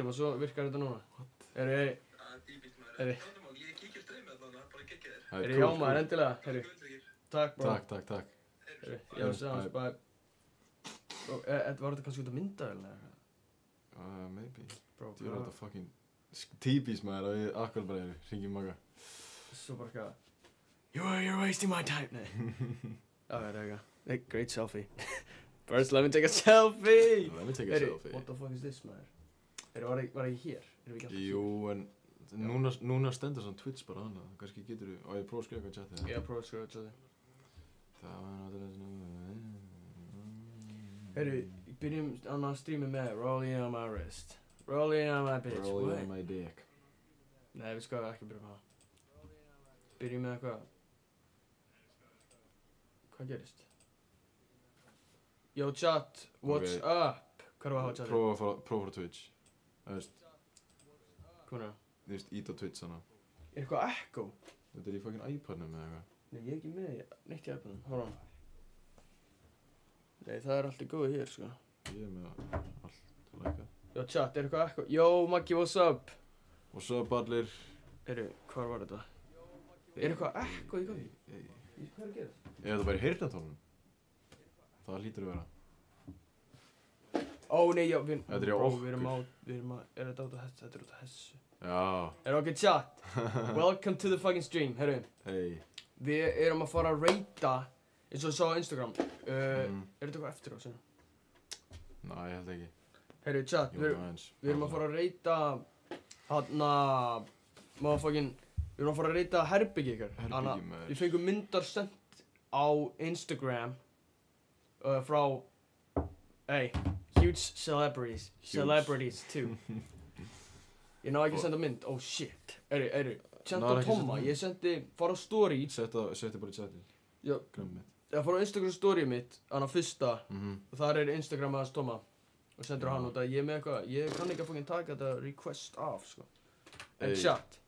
og svo virkar þetta núna. Herri. Herri, já maður, endilega. Herri. Takk, bro. Takk. Herri, já, sounds, bye. Var þetta kannski út að mynda eller eitthvað? Maybe. Bro, þú er þetta fucking típís maður að við akkur bara hringjum maga. Svo bara eitthvað. You're wasting my time. Nei. Já, það er eitthvað. Hey, great selfie. First, let me take a selfie. Let me take a selfie. What the fuck is this, maður? Var ég hér? Jú, en núna stendur svona Twitch bara annað. Kannski getur þú, og ég prófa að skrifa eitthvað í chatið. Já, prófa að skrifa í chatið. Það var náttúrulega svona... Heyrðu, byrjum annað strími með Rolling on my wrist. Rolling on my bitch. Rolling on my dick. Nei, við skoðum ekki byrja með það. Byrjum með eitthvað. Hvað gerist? Yo chat, what's up? Hvað er að hafa chatið? Prófa frá Twitch. Það veist. Hvað er það? Þú veist, ít á Twitch hana. Er eitthvað echo? Þetta er í fucking iPadnum eða eitthvað. Nei, ég er ekki með neitt í iPadnum. Hóra hann. Nei, það er allt í góðu hér, sko. Ég er með allt lækað. Yo chat, er eitthvað echo? Yo Maggi, what's up? What's up, allir? Hvar var þetta? Er eitthvað echo í gangi? Hvað er að gera? Er þetta bara í heyrnartólunum? Það hlýtur að vera. Ó nei, já, Þetta er í okkur. Er þetta út af þessu? Þetta er út af þessu. Já. Ok, chat. Welcome to the fucking stream, herru. Hey. Við erum að fara að reyta, eins og ég sá á Instagram. Er þetta eitthvað eftir á sinna? Næ, ég held ekki. Herru, chat, við erum að fara að reyta, við erum að fara að reyta herbyggi ykkar. Herbyggi, maður. Við fengum myndar sendt á Instagram frá, huge celebrities too. Ég náði ekki að senda mynd, oh shit. Senda á Tomma, ég fara á story. Setti bara í chatið. Já, ég fara á Instagram story mitt, hana fyrsta. Og þar er Instagram aðeins Tomma. Og sendur hann út að ég með eitthvað, ég kann ekki að fucking taka þetta request af, sko. En chat.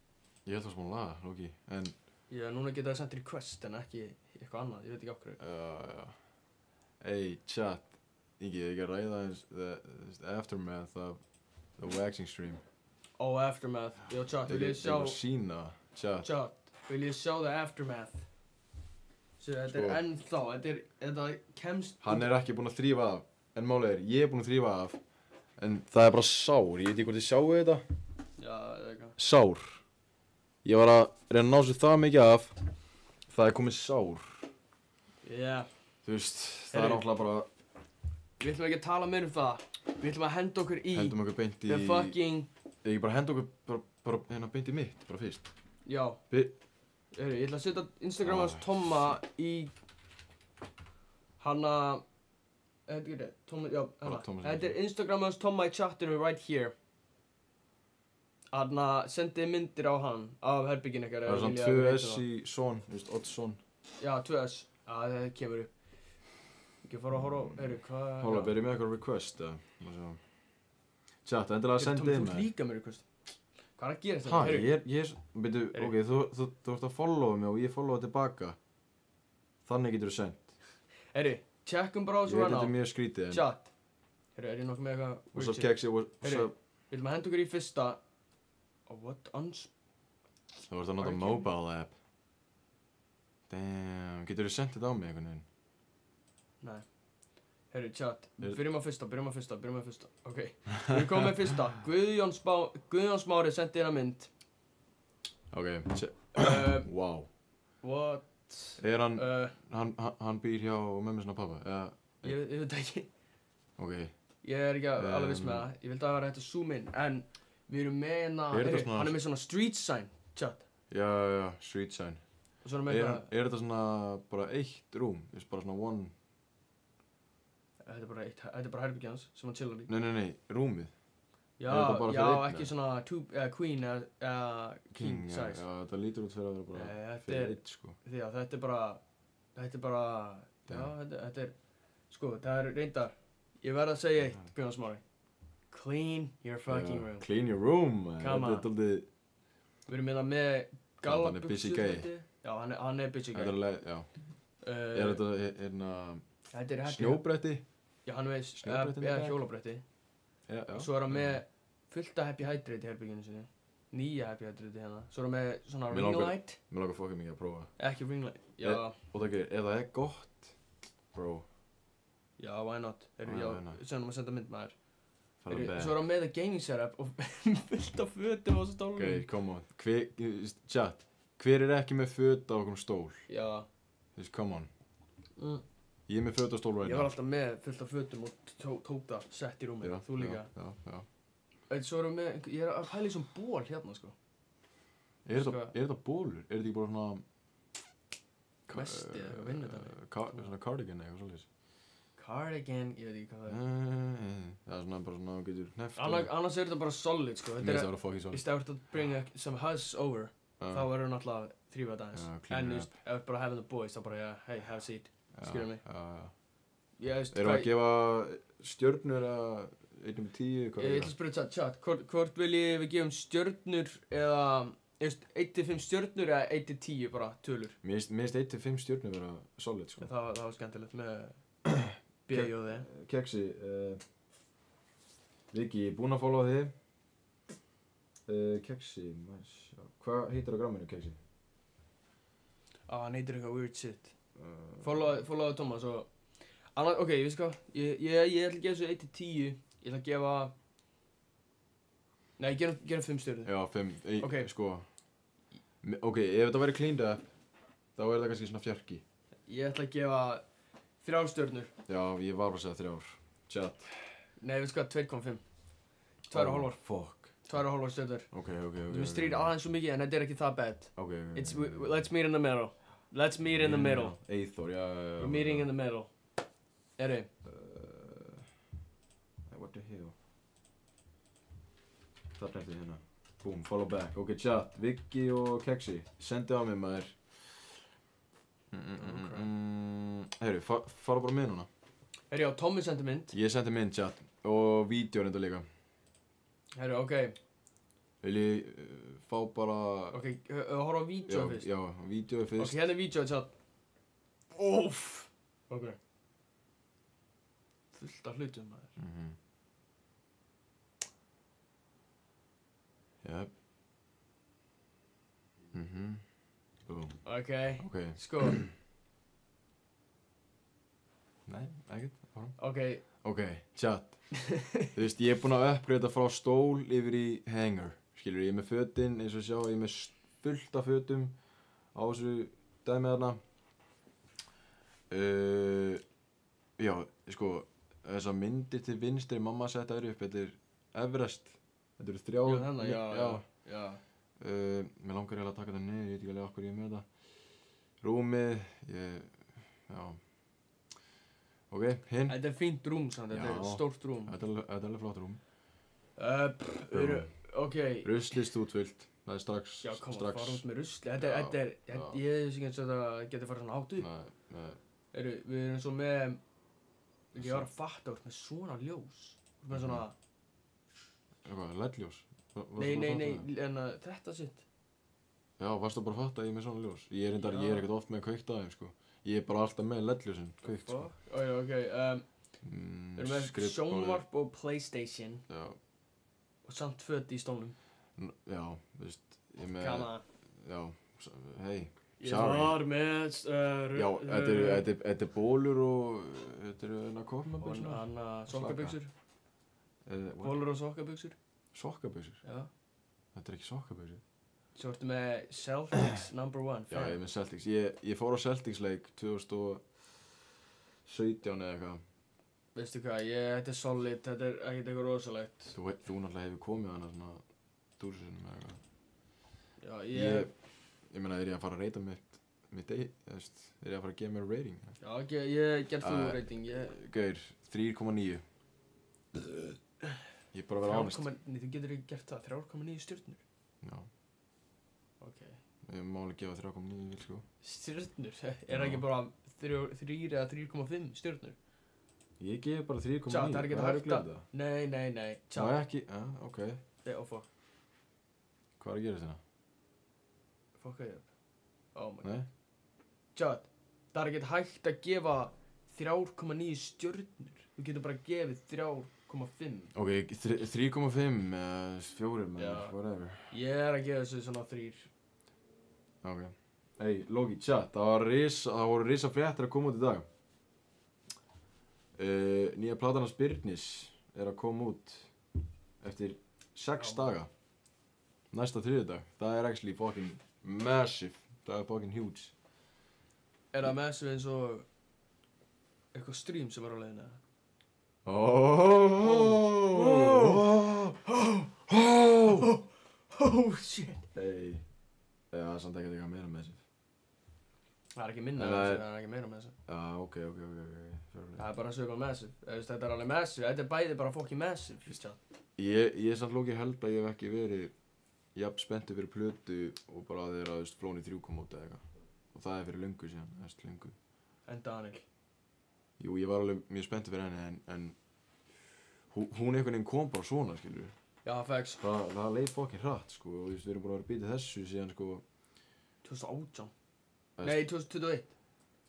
Ég held það smá laga, Loki, en... Já, núna geta það sendt request en ekki eitthvað annað, ég veit ekki af hverju. Já. Hey, chat. Ingi, ég að ræða eins the aftermath of the waxing stream. Aftermath. Jó, chat, vil ég sjá... Ég var sína, chat. Chat, vil ég sjá the aftermath? Svo þetta er ennþá, þetta kemst... Hann er ekki búinn að þrífa af, en málið er, ég er búinn að þrífa af, en það er bara sár, ég veit ekki hvort þið sjáu þetta. Já, eða eitthvað. Sár. Ég var að reyna að ná sér það mikið af, það er komið sár. Já. Þú veist, það er náttúrulega bara... Við ætlum ekki að tala meira það. Við ætlum að henda okkur í... Hendum okkur beint í... The fucking... Ekki bara henda okkur bara hérna beint í mitt, bara fyrst. Já. Ég ætla að setja Instagram hans Tomma í... Hanna... Þetta er þetta, Tomma, já, hanna. Þetta er Instagram hans Tomma í chatinu right here. Hanna, sendið myndir á hann, af herbyggin ykkar. Það er svona 2S í son, þú veist, Oddsson. Já, 2S. Já, það kemur upp. Ekki fara að horfa á, hvað... Hóla, berið með eitthvað request, eða? Chat, endilega að senda inn með. Þú ert líka með request. Hvað er að gera þetta? Hæ, byrju, ok, þú ert að followa mig og ég followa tilbaka. Þannig getur þú sendt. Tjekkum bara á þessu hana. Ég veit þetta er mjög skrítið, en... Chat. Er ég nokkuð með eitthvað... What's up, Kexi, what's up? Við viljum að henda okkur í fyrsta... What? Það voru að nota mobile app. Damn, getur þú sendt þetta á mig einhvern veginn? Nei. Chat, byrjum á fyrsta. Ok, við komum með fyrsta. Guðjón Smári sendi hérna mynd. Ok, wow. What? Er hann býr hjá mömmu sinna og pappa, eða? Ég veit ekki. Ok. Ég er ekki alveg viss með það. Ég vildi að það var hægt að zoom in, en við erum með hérna... Hann er með svona street sign, chat. Já, street sign. Og svona með eitthvað... Er þetta svona bara eitt rúm? Bara svona one... Þetta er bara herbyggið hans sem hann chillar í. Nei, rúmið. Já, ekki svona queen eða king size. Já, þetta lítur út fyrir að vera bara fyrir eitt, sko. Já, þetta er bara... Já, þetta er... Sko, það er reyndar... Ég verð að segja eitt, Guðjón Smári. Clean your fucking room. Clean your room, man. Come on. Við erum með gallabuxur. Hann er busy gay. Já, hann er busy gay. Já. Er þetta snjóbretti? Já, hann er með hjólabretti. Já. Svo er hann með fullt af Happy Hydrate í herbygginu sinni. Nýja Happy Hydrate hérna. Svo erum við svona Mig ring langar- light. Mér langar fokkið mikið að prófa. Ekki ring light. Já, Og það gerir, ef það er gott, bro, já, why not? Why Já, not? sennum að senda mynd maður. farðu back. Svo erum við með gaming setup og fullt af fötum á þessu stólum. Gauir, come on. Chat, hver er ekki með föt á okkur stól? Já. Þú veist, come on. Mm. Ég er með föt á stól right Ég now. var alltaf með fullt af fötum og tók það sett í rúmið. Já, Þú líka. Já. Svo erum við, ég er að pæla í svona ból hérna, sko. Er þetta bólur? Er þetta ekki bara svona... Vesti eða eitthvað vinnudæmi. Svona cardigan eða eitthvað svolítið? Cardigan, ég veit ekki hvað það er. Það er svona bara svona, þú getur hneft. Annars er þetta bara solid, sko. Mér finnst það vera fucking Í solid. stæður að bringa some huzz over, þá verður hann alltaf þrýfað aðeins. Já, En clean þú it veist, ef bara having the boys, þá bara, yeah, hey, have a seat. Skilur mig. Já. Ég veist, Erum við að gefa stjörnur að 1-10? Ég ætla að spyrja chat, hvort viljið við gefum stjörnur eða, ég veist, 1-5 stjörnur eða 1-10 bara tölur? Mér finnst 1-5 stjörnur vera solid, sko. Það var skemmtilegt með B.J.O.D. Keksi, Viki, ég er búinn að followa þig. Keksi, hvað heitir á gramminu, Keksi? Hann heitir eitthvað weird shit. Followaðu Thomas og... Ok, ég veist hvað, ég ætla að gefa þessu 1-10, ég ætla að gefa... Nei, gerum 5 stjörnur. Já, 5, Ok. sko. Ok, ef þetta væri cleaned up, þá er það kannski svona fjarki. Ég ætla að gefa 3 stjörnur. Já, ég var bara að segja 3. Chat. Nei, veist hvað, 2,5. 2,5. Fuck. 2,5 stjörnur. Ok. Þú veist þrýr aðeins svo mikið en þetta er ekki það bad. Ok. Let's meet in the middle. Let's meet in the middle. Eithor, já. We're meeting in the middle. Eru? What the hell? Það er hérna. Boom, follow back. Ok, chat. Viki og Keksi. Sendi á mig maður. Heyru, fara bara með núna. Herri, já, Tommy sendi mynd. Ég sendi mynd, chat. Og vídeo reynda líka. Herri, ok. Vil ég fá bara... Ok, horfa á vídeo fyrst. Já, vídeo fyrst. Ok, hérna er vídeo, chat. Óff. Ok. Fullt af hlutum, maður. Jep. Boom. Ok. Ok. Sko. Nei, ekkert. Ok. Ok, chat. Þú veist, ég er búinn að uppgreita frá stól yfir í hanger. Skilur, ég er með fötin, eins og sjá, ég er með fullt af fötum á þessu dæmi þarna. Já, sko, þessar myndir til vinstri mamma settaði upp, þetta er Everest. Þetta eru 3. Já, þannig, já. Mér langar eiginlega að taka þetta niður, ég veit ekki alveg af hverju ég er með þetta. Rúmið, já. Ok, hinn. Þetta er fínt rúm, sann, þetta er stórt rúm. Þetta er alveg flott rúm. Ok. Ruslist útfyllt, það er strax. Já, koma, fara út með rusli. Þetta er, ég veist ekki eins og þetta getur farið svona hátt upp. Nei. Við erum svo með, ég var að fatta úr með svona ljós. Með svona... Eitthvað, LED-ljós? Nei, en þetta sitt. Já, varstu bara að fatta að ég er með svona ljós? Ég er ekkert oft með kveikt aðeins, sko. Ég er bara alltaf með LED-ljósin, kveikt, sko. Ok. Við erum með sjónvarp og Playstation. Já. Og samt föt í stólnum. Já, veist, ég er með... Kama. Já, hei. Ég var með... Já, þetta er bólur og... Þetta eru hérna kofnabuxur. Og hana sokkabuxur. Bólur og sokkabuxur. Sokkabuxur? Já. Þetta er ekki sokkabuxur. Svo ertu með Celtics #1. Já, ég er með Celtics. Ég fór á Celtics leik 2017 eða eitthvað. Veistu hvað, þetta er solid, þetta er ekkert eitthvað rosalegt. Þú náttúrulega hefur komið hana svona 1000 eða eitthvað. Já, ég meina, er ég að fara að reyta mitt er ég að fara að gefa mér rating? Já, ég gerð þú rating, Gaur, 3,9. Ég er bara að vera honest. Nei, þú getur ekki gert það, 3,9 stjörnur. Já. Ok. Ég má alveg gefa 3,9, sko. Stjörnur? Er það ekki bara 3 eða 3,5 stjörnur? Ég gef bara 3,9. Tja, það er ekki hægt að... Nei. Tja. Það er ekki, ok. Fuck. Hvað er að gera þetta? Fuck it up. Oh my god. Nei? Tja, það er ekki hægt að gefa 3,9 stjörnur. Þú getur bara gefið Ok, 3,5 eða 4 Já. whatever. Ég að gefa þessu svona 3. Ok. Hey, Logi, chat, það voru risa fréttir að koma út í dag. Nýja platan hans Byrnis að koma út eftir 6 daga. Næsta þriðjudag. Það actually fucking massive. Það fucking huge. Það massive eins og eitthvað stream sem var á leiðinu? Oh shit. Hey. Já, það er samt ekkert eitthvað meira massive. Það ekki minna massive, það ekki meira massive. Já, ok. Það bara svipað massive. Þetta alveg massive, þetta bæði bara fucking massive, fyrst. Ég samt Logi held að ég hef ekki verið jafn spenntur fyrir plötu og bara þegar Flóni 3 kom út eða eitthvað. Og það fyrir löngu síðan, löngu. En Daniel? Jú, ég var alveg mjög spenntur fyrir henni en hún einhvern veginn kom bara svona, skilur við. Já, facts. Það leið fucking hratt, sko, og við erum búin að vera að býta þessu síðan, sko. 2018? Nei, 2021.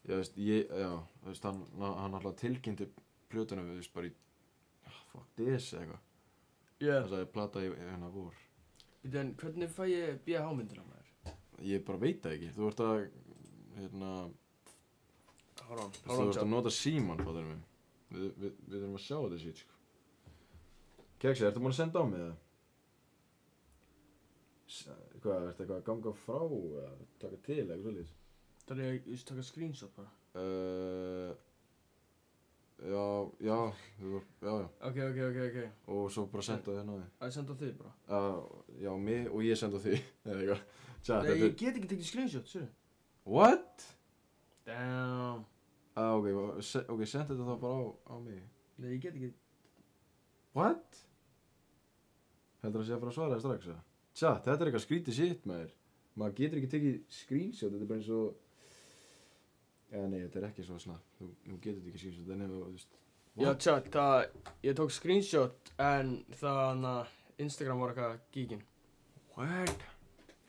Já, hann alltaf tilkynnti plötuna við, bara í, DS eða eitthvað. Yeah. Það sagði plata í hennar vor. En hvernig fæ ég BH-myndina með þér? Ég bara veit það ekki, þú ert að, Hold on, þú ert að nota síman, fattar mig. Við þurfum að sjá þetta shit, sko. Keksi, ertu búin að senda á mig það? Hvað, ertu eitthvað að ganga frá eða taka til eða eitthvað svolítið? Það er ég taka screenshot bara. Já. Ok. Og svo bara senda þér náði. Að senda á þig bara? Já, mig og ég senda á þig, eða eitthvað. Nei, ég get ekki tekið screenshot, sérðu. What? Damn. Ok, sendi þetta þá bara á mig. Nei, ég get ekki. What? Heldur það sé að fara að svara það strax, eða? Tja, þetta er eitthvað skrítið shit, maður. Maður getur ekki tekið screenshot, þetta er bara eins og... Já, nei, þetta er ekki svo snabbt. Þú getur ekki screenshot, það er nefnir, þú veist... Já, tja, ég tók screenshot, en Instagram var eitthvað geekin. What?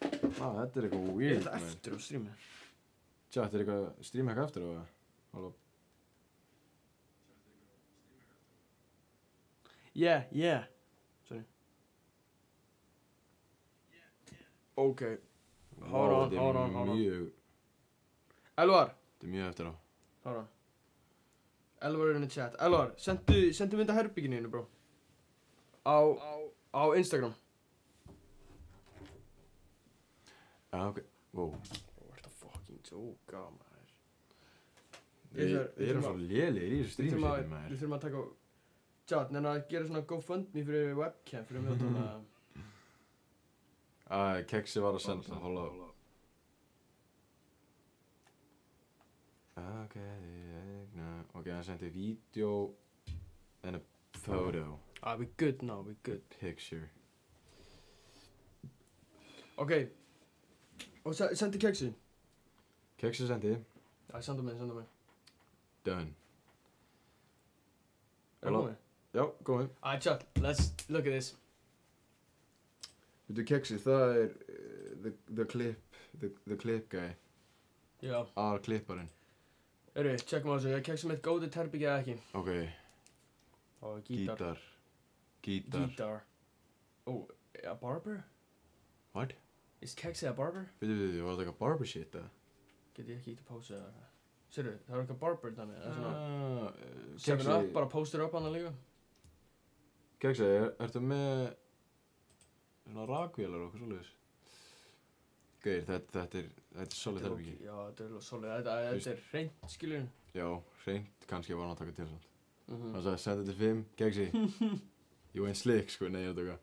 Þetta er eitthvað weird, Er þetta eftir á streamið? Tja, þetta er eitthvað streamhack eftir á það. Halló. Yeah. Sorry. Ok. Hold on. Þetta er mjög... Elvar. Þetta er mjög eftir á. Hold on. Elvar er in the chat. Elvar, sendu mynd af herbygginu þínu, bro. Á Instagram. Já, ok. Wow. Þú ert að fucking joke, maður. Við erum svo lélegir í þessu streamshiti, maður. Við þurfum að taka... Chat, nenni að gera svona GoFundMe fyrir webcam fyrir mig Keksi var að senda, hóla. Ok, hann sendi vídeo and a photo. We good now, we good. Picture. Ok. Og sendi Keksi. Keksi sendi. Sendu mig. Done. Er það komið? Já, komið. Chat, let's look at this. Veitu Keksi, það er the clip guy. Já. Klipparinn. Checkum á þessu, ég Keksi mitt góðið herbyggja eða ekki. Ok. Gítar. Gítar. A barber? What? Is Keksi a barber? Veitu, var þetta eitthvað barber shit, eða? Get ég ekki að pósa eða? Sérðu, það var eitthvað barber dæmi, eða svona... Keksi... 7up, bara postur upp hana líka. Keksi, ertu með... svona rakvélar og eitthvað svoleiðis? Gauðir, þetta er solid herbyggi. Já, þetta er solid, þetta er hreint, skiljum. Já, hreint kannski var hann að taka til samt. Hann sagði, senda þetta 5, Keksi. Jú, einn slik, sko, nei, ég veit okkar.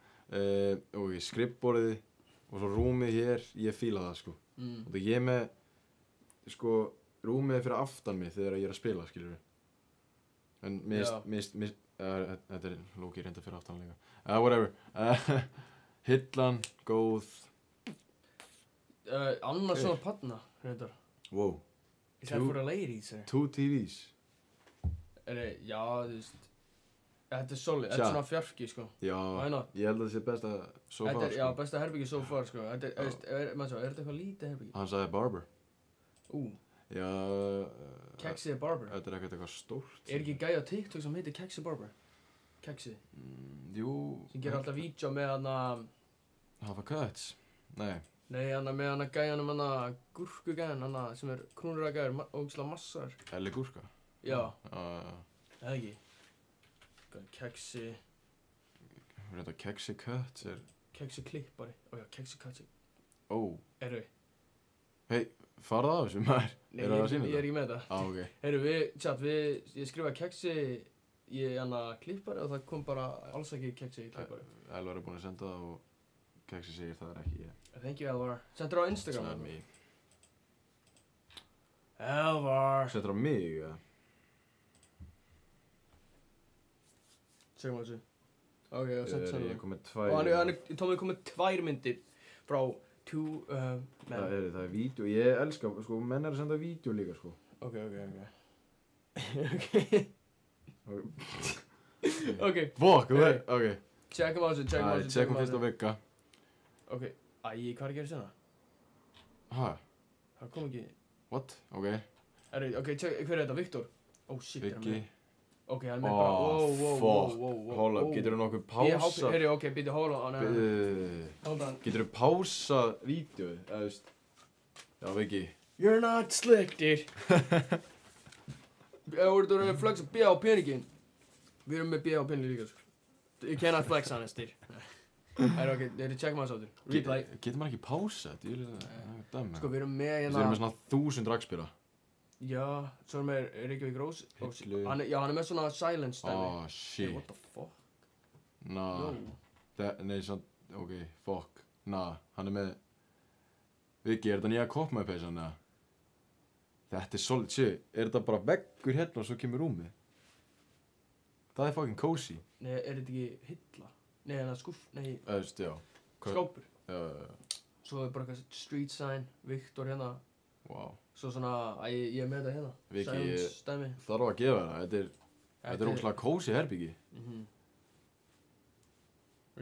Og skrippborðið og svo rúmið hér, ég fíla það, sko. Og það ég með, sko, rúmið fyrir aftan mig þegar ég er að spila, skiljum við. En þetta er Loki reynda fyrir aftan líka. Whatever. Hillan, góð. Annars svona panna, reyndar. Wow. Is that for the ladies, or? 2 TVs. Já, þú veist. Þetta er solid, þetta er svona fjarki, sko. Já, Why not? ég held að þetta sé besta so far, sko. Já, besta herbyggi so far, sko. Er þetta eitthvað lítið herbyggi? Hann sagði barber. Já, Keksi er barber. þetta er ekkert eitthvað stórt. Er ekki gæja á TikTok sem heitir Keksi barber? Keksi. Jú. Sem gerir alltaf vídeo með hana... Hafa Cuts? Nei. Nei, hana með hana gæjanum hana, gúrkugæjan, hana sem krúnuragæður, ógeðslega massar. Elli Gúrka? Já. Já. Eða ekki? Keksi... Reynda Keksi Cuts Keksi klippari. Ó já, Keksi Cuts. Ó. Heyrðu. Hei, farðu á þessu maður. Nei, ég er ekki með það. Ok. Heyrðu, ég skrifaði Keksi í hana klippari og það kom bara alls ekki Keksi klippari. Elvar búinn að senda það og Keksi segir það ekki ég. Thank you, Elvar. Sendur á Instagram. Send me. Elvar. Sendur á mig, eða? Segjum á þessu. Ok, og sendur Ég kom með 2. Og Tómi kom með 2 myndir frá 2 menn. Það er vídeo, ég elska, sko, menn að senda vídeo líka, sko. Ok. Ok. Fuck, ok. Tjekkum á þessu, Tjekkum fyrst á Vigga. Ok. Æ, hvað er að gera sérna? Hæ? Það kom ekki... What? Ok. Ok, hver er þetta? Viktor? Oh shit, er hann Viggi. með? Ok, hann er með bara... Fuck. Hold up, getur þú nokkuð pása... Heyri, ok, býttu, hold on. Getur þú pása vídeoið, eða veist... Já, Viggi. You're not slick, dude. Þú ert að flexa B á peningin. Við erum með B á peningin líka, sko. You cannot flex on us, dude. Ok, tjekkum að þessu áttur. Replay. Getur maður ekki pása? Dæmi. Sko, við erum með Við erum með svona 1000 dragspýra. Já, svo erum við Reykjavík Rós. Hillu. Hann er með svona silence dæmi. Shit. What the fuck? Nah. Nei, svona, ok, fuck. Nah, hann er með... Viggi, er þetta nýja koppmæðpeysan, eða? Þetta er solid shit. Er þetta bara veggur hérna og svo kemur rúmið? Það er fucking cozy. Nei, er þetta ekki hilla? Nei, hann er skúff, nei, Veist, já. skápur. Já. Svo er bara eitthvað street sign, Viktor hérna. Wow. Svo svona, ég er með þetta hérna. Viki, Silence dæmi. þarf að gefa það. Þetta er ógeðslega cozy herbyggi.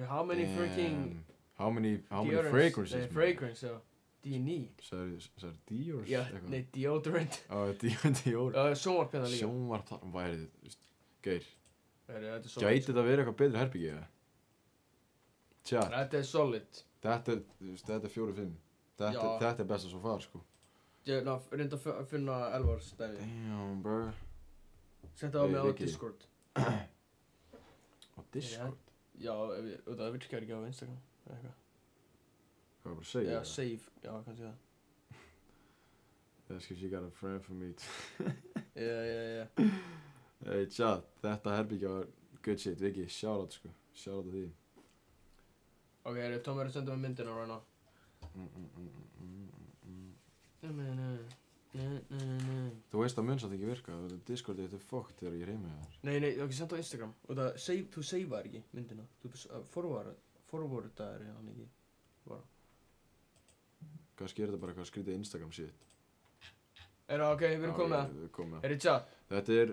How many freaking... How many deodorants- fragrances? Nei, fragrance, já. Do you need? Sagði Dior? Já, nei, deodorant. Dior. Sjónvarp hérna líka. Sjónvarp þar væri þið, veist. Geir. Þetta er solid. Gæti þetta verið eitthvað betra herbyggi, eða? Tja, Þetta er solid. þetta er 4-5. Þetta er besta svo far, sko. Ég reyndi að finna Elvars dæmi. Damn, bro. Senda á mig á Viki. Discord. Á Discord? Já, það virkar ekki á Instagram. Eða eitthvað. Hvað er bara að segja? Já, save. Já, kannski það. That's because you got a friend for me. Já. Hey, chat, þetta herbyggja var good shit, Viki, shoutout, sko. Shoutout að því. Ok, Tom er að senda mig myndina right now. Þú veist að mun samt ekki virka, Discordið þetta er fucked þegar ég reymi þar. Nei, ok, senda á Instagram. Og þú savear ekki myndina. Þú forwardaðir hann ekki. Bara. Kannski er þetta bara eitthvað skrítið Instagram shit. Ok, við erum komið með það. Er þetta chat? Þetta er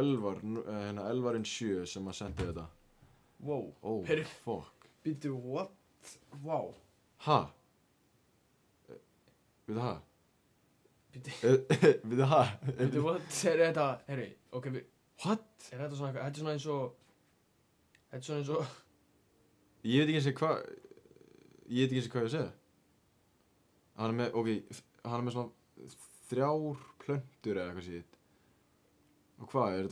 Elvar, Elvarinn 7 sem að sendi þetta. Wow. Oh, Heyrðu. fuck. Býttu, what? Wow. Ha? Við það? Býttu, Við það? what? Er þetta, ok, What? er þetta svona eitthvað, þetta er svona eins og, Ég veit ekki hvað ég að segja. Hann er með, ok, hann er með svona 3 plöntur eða eitthvað shit. Og hvað, er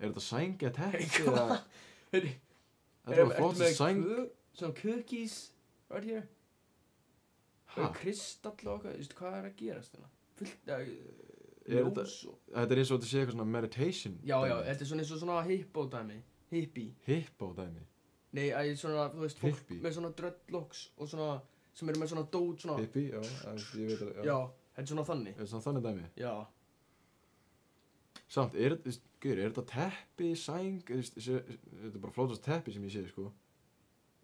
þetta sæng eða teppi eða? Þetta er bara flott sæng. Svona cookies, right here. Ha? Kristall og eitthvað, veistu hvað er að gerast hérna? Fullt af Er þetta- ljós og... Þetta er eins og þetta sé eitthvað svona meditation. Já, þetta er svona eins og svona hippo dæmi. Hippie. Hippo dæmi. Nei, svona, þú veist, fólk Hippie. með svona dreadlocks og svona, sem eru með svona dót svona. Hippie, já, ég veit að, Já, þetta er svona þannig. Er þetta svona þannig dæmi? Já. Samt, er þetta teppi, sæng, þetta er bara flótast teppi sem ég sé, sko.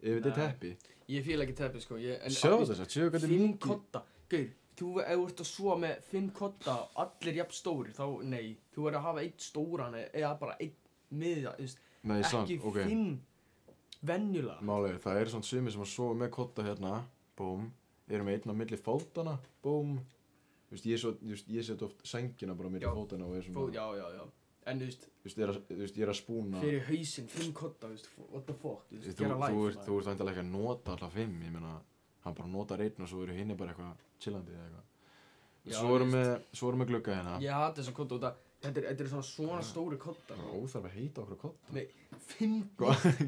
Ef þetta er Nei. teppi. Ég fíla ekki teppi, sko. Sjáðu þess að, sjáðu hvað þetta er 5 mikið. kodda. Gaur, ef þú ert að sofa með 5 kodda, allir jafn stórir, þá, nei. Þú verður að hafa 1 stóran eða bara 1 miðja, þú veist. Nei, samt, Ekki ok. 5 venjulega. Málið, það er svona sumir sem að sofa með kotta hérna, búm, eru með einn á milli fótana, búm. Þú veist, ég set oft sængina bara á milli Já. fótana og er svona... Já. En þú veist, ég er að spúna. fyrir hausinn, 5 kodda, þú veist, what the fuck, þú veist, Þú gera life. ert væntanlega ekki að nota alla 5, ég meina, hann bara notar einn og svo eru hinni bara eitthvað chillandi eða eitthvað. Já, Svo erum við glugga hérna. Ég hati þessa kodda út að, þetta er svona stóri koddar. Það er óþarf að heita okkur kodda. Nei, 5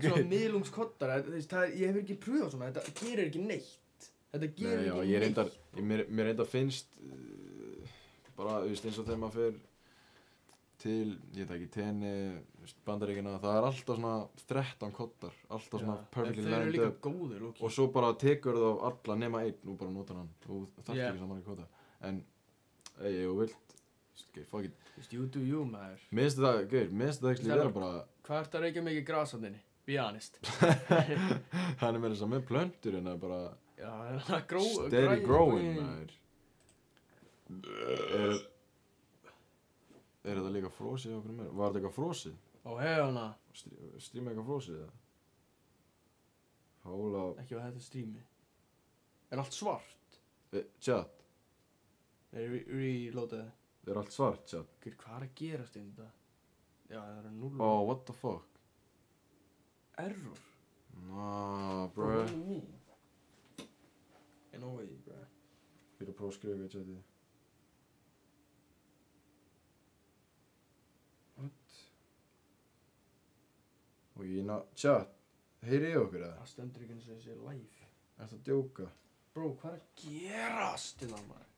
svona miðlungskoddar, þú veist, ég hef ekki pröfað svona, þetta gerir ekki neitt. Þetta gerir ekki neitt. Mér reyndar finnst, bara, þú veist, eins og þegar maður fer til, ég veit ekki, tenni, Bandaríkina, það er alltaf svona 13 koddar, alltaf svona perfectly lined up. En þau eru líka góðir, lóki. Og svo bara tekur það á alla nema einn og bara notar hann og þarf ekki saman í kodda. En, ef þú vilt, okay, fuck it. Þú veist, you do you, maður. Mér finnst það ekki vera bara... Hvað ert að reykja mikið gras á þinni? Be honest. Hann er með þess að með plöntur en það er bara... Já, það er gróð. Steady growing, maður. Er þetta líka frosið okkur meira? Var þetta eitthvað frosið? Ó, hefna. Streama eitthvað frosið, eða? Hála... Ekki að þetta streami. Er allt svart? Chat. Reloadaði. Er allt svart, chat? Hvað er að gerast inn þetta? Já, það er 0. Oh, what the fuck? Error. Nah, bruh. No way, bruh. Ég er að prófa að skrifa í chatið. What? Og chat, heyrið ég okkur eða? Það stendur ekki eins og þessi live. Ertu að djóka? Bro, hvað er að gerast innan maður?